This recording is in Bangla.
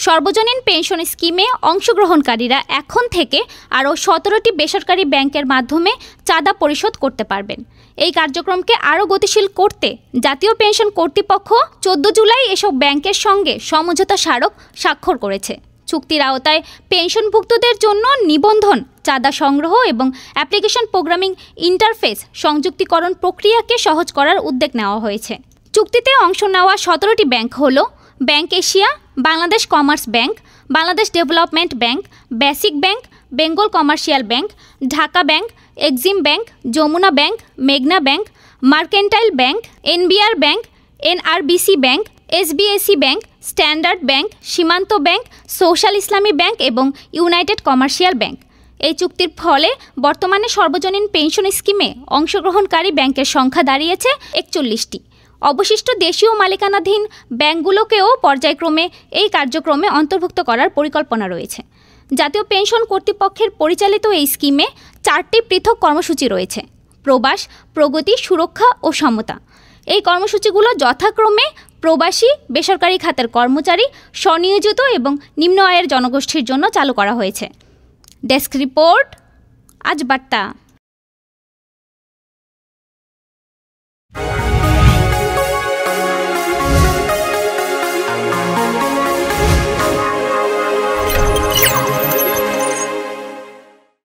সর্বজনীন পেনশন স্কিমে অংশগ্রহণকারীরা এখন থেকে আরও 17টি বেসরকারি ব্যাংকের মাধ্যমে চাঁদা পরিশোধ করতে পারবেন। এই কার্যক্রমকে আরও গতিশীল করতে জাতীয় পেনশন কর্তৃপক্ষ 14 জুলাই এসব ব্যাংকের সঙ্গে সমঝোতা স্মারক স্বাক্ষর করেছে। চুক্তির আওতায় পেনশনভুক্তদের জন্য নিবন্ধন, চাঁদা সংগ্রহ এবং অ্যাপ্লিকেশন প্রোগ্রামিং ইন্টারফেস সংযুক্তিকরণ প্রক্রিয়াকে সহজ করার উদ্যোগ নেওয়া হয়েছে। চুক্তিতে অংশ নেওয়া 17টি ব্যাংক হল bank Asia, Bangladesh commerce bank, Bangladesh development bank, basic bank, Bengal commercial bank, Dhaka bank, Exim bank, Jamuna bank, মেঘনা bank, mercantile bank, NBR bank, NRBC bank, SBAC bank, standard bank, Shimanto bank, social Islami bank এবং ইউনাইটেড কমার্শিয়াল ব্যাংক। এই চুক্তির ফলে বর্তমানে সর্বজনীন পেনশন স্কিমে অংশগ্রহণকারী ব্যাংকের সংখ্যা দাঁড়িয়েছে 41টি। অবশিষ্ট দেশীয় মালিকানাধীন ব্যাংকগুলোকেও পর্যায়ক্রমে এই কার্যক্রমে অন্তর্ভুক্ত করার পরিকল্পনা রয়েছে। জাতীয় পেনশন কর্তৃপক্ষের পরিচালিত এই স্কিমে 4টি পৃথক কর্মসূচি রয়েছে: প্রবাস, প্রগতি, সুরক্ষা ও সমতা। এই কর্মসূচিগুলো যথাক্রমে প্রবাসী, বেসরকারি খাতের কর্মচারী, স্বনিয়োজিত এবং নিম্ন আয়ের জনগোষ্ঠীর জন্য চালু করা হয়েছে। ডেস্ক রিপোর্ট, আজ বার্তা।